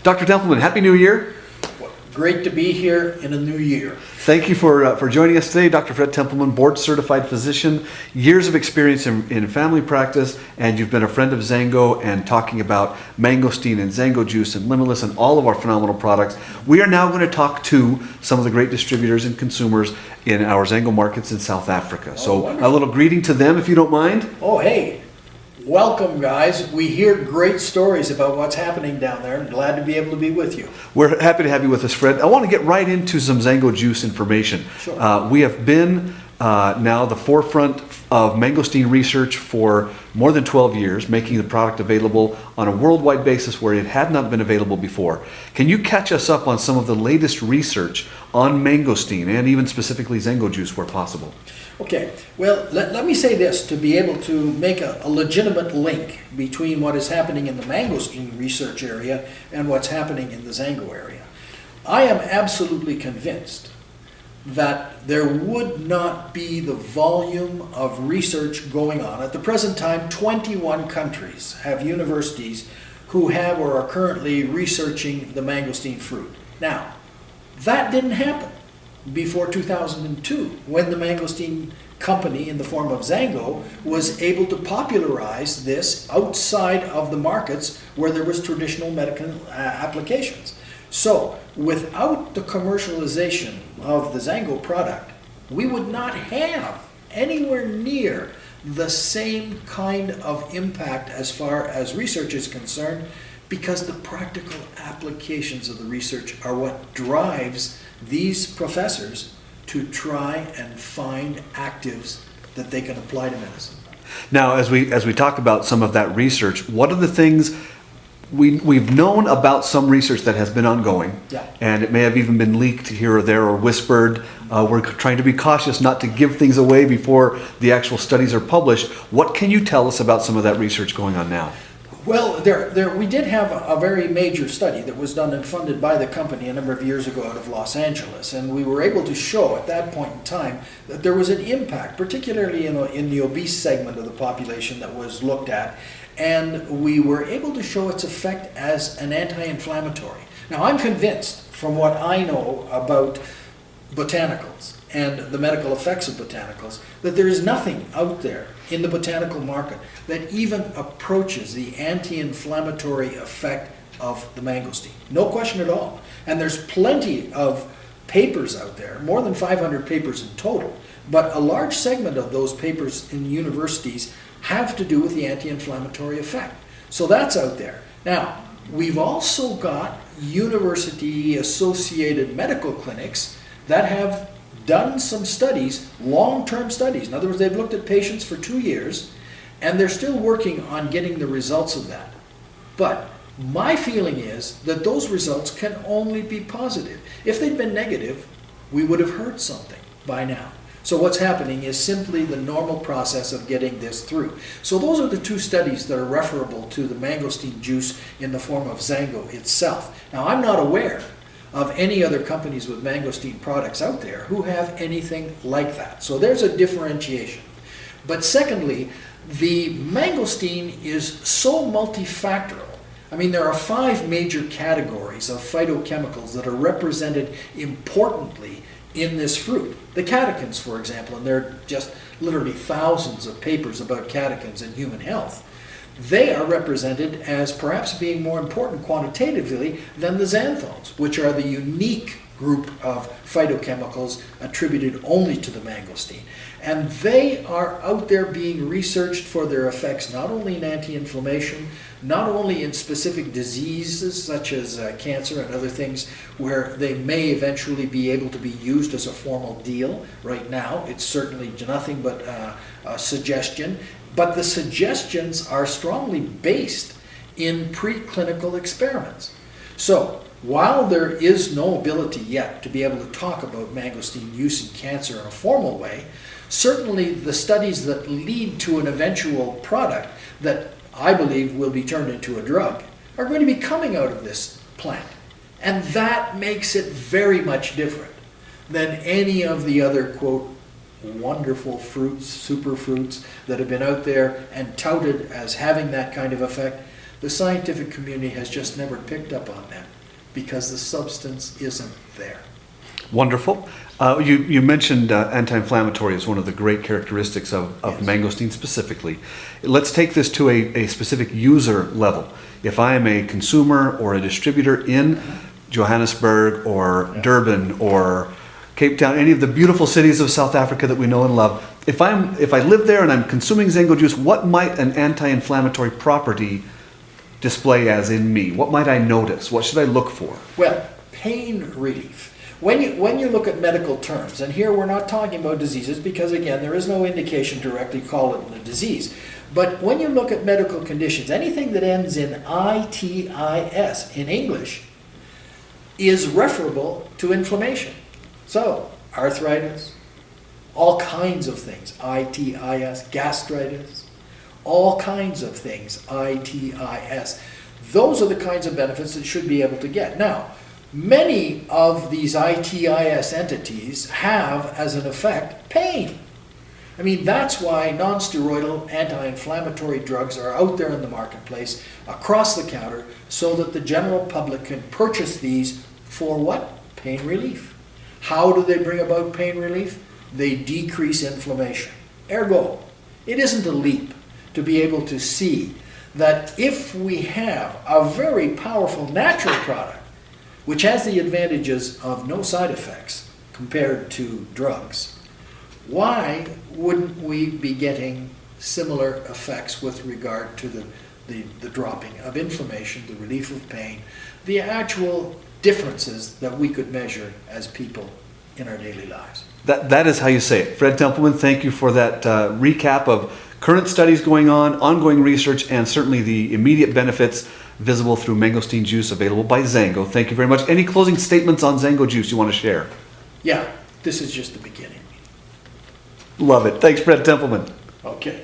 Dr. Templeman, Happy New Year. Great to be here in a new year. Thank you for joining us today. Dr. Fred Templeman, board certified physician, years of experience in family practice, and you've been a friend of Xango and talking about Mangosteen and Xango juice and Limitless and all of our phenomenal products. We are now going to talk to some of the great distributors and consumers in our Xango markets in South Africa. So wonderful. a little greeting to them if you don't mind. Oh, hey, welcome guys. We hear great stories about what's happening down there. I'm glad to be able to be with you. We're happy to have you with us, Fred. I want to get right into some Xango juice information. Sure. We have been now the forefront of Mangosteen research for more than 12 years, making the product available on a worldwide basis where it had not been available before. Can you catch us up on some of the latest research on Mangosteen and even specifically Xango juice where possible? Okay, well, let me say this to be able to make a legitimate link between what is happening in the Mangosteen research area and what's happening in the Xango area. I am absolutely convinced that there would not be the volume of research going on. At the present time, 21 countries have universities who have or are currently researching the mangosteen fruit. Now, that didn't happen before 2002, when the Mangosteen company in the form of Xango was able to popularize this outside of the markets where there was traditional medical applications. So without the commercialization of the Xango product, we would not have anywhere near the same kind of impact as far as research is concerned, because the practical applications of the research are what drives these professors to try and find actives that they can apply to medicine. Now, as we talk about some of that research, what are the things we've known about some research that has been ongoing, Yeah. and it may have even been leaked here or there or whispered. We're trying to be cautious not to give things away before the actual studies are published. What can you tell us about some of that research going on now? Well, we did have a very major study that was done and funded by the company a number of years ago out of Los Angeles, and we were able to show at that point in time that there was an impact, particularly in the obese segment of the population that was looked at, and we were able to show its effect as an anti-inflammatory. Now, I'm convinced from what I know about botanicals and the medical effects of botanicals that there is nothing out there in the botanical market that even approaches the anti-inflammatory effect of the mangosteen. No question at all. And there's plenty of papers out there, more than 500 papers in total, but a large segment of those papers in universities have to do with the anti-inflammatory effect. So that's out there. Now, we've also got university-associated medical clinics that have done some studies, long-term studies. In other words, they've looked at patients for 2 years, and they're still working on getting the results of that. But my feeling is that those results can only be positive. If they'd been negative, we would have heard something by now. So what's happening is simply the normal process of getting this through. So those are the two studies that are referable to the mangosteen juice in the form of Xango itself. Now, I'm not aware of any other companies with mangosteen products out there who have anything like that. So there's a differentiation. But secondly, the mangosteen is so multifactorial. I mean, there are 5 major categories of phytochemicals that are represented importantly in this fruit. The catechins, for example, and there are just literally thousands of papers about catechins in human health. They are represented as perhaps being more important quantitatively than the xanthones, which are the unique group of phytochemicals attributed only to the mangosteen. And they are out there being researched for their effects not only in anti-inflammation, not only in specific diseases such as cancer and other things where they may eventually be able to be used as a formal deal. Right now, it's certainly nothing but a suggestion. But the suggestions are strongly based in preclinical experiments. So while there is no ability yet to be able to talk about mangosteen use in cancer in a formal way, certainly the studies that lead to an eventual product that I believe will be turned into a drug are going to be coming out of this plant. And that makes it very much different than any of the other, quote, wonderful fruits, superfruits that have been out there and touted as having that kind of effect. The scientific community has just never picked up on them because the substance isn't there. Wonderful. You mentioned anti-inflammatory as one of the great characteristics of Yes. mangosteen specifically. Let's take this to a specific user level. If I am a consumer or a distributor in Johannesburg or Durban or Cape Town, any of the beautiful cities of South Africa that we know and love, if I live there and I'm consuming Xango juice, what might an anti-inflammatory property display as in me? What might I notice? What should I look for? Well, pain relief. When you look at medical terms, and here we're not talking about diseases because again, there is no indication directly call it a disease. But when you look at medical conditions, anything that ends in itis in English is referable to inflammation. So, arthritis, all kinds of things, itis, gastritis, all kinds of things, itis. Those are the kinds of benefits that you should be able to get. Now, many of these itis entities have, as an effect, pain. I mean, that's why non-steroidal anti-inflammatory drugs are out there in the marketplace, across the counter, so that the general public can purchase these for what? Pain relief. How do they bring about pain relief? They decrease inflammation. Ergo, it isn't a leap to be able to see that if we have a very powerful natural product, which has the advantages of no side effects compared to drugs, why wouldn't we be getting similar effects with regard to the dropping of inflammation, the relief of pain, the actual differences that we could measure as people in our daily lives? That is how you say it. Fred Templeman, thank you for that recap of current studies going on, ongoing research, and certainly the immediate benefits visible through mangosteen juice available by Xango. Thank you very much. Any closing statements on Xango juice you want to share? Yeah, this is just the beginning. Love it. Thanks, Fred Templeman. Okay.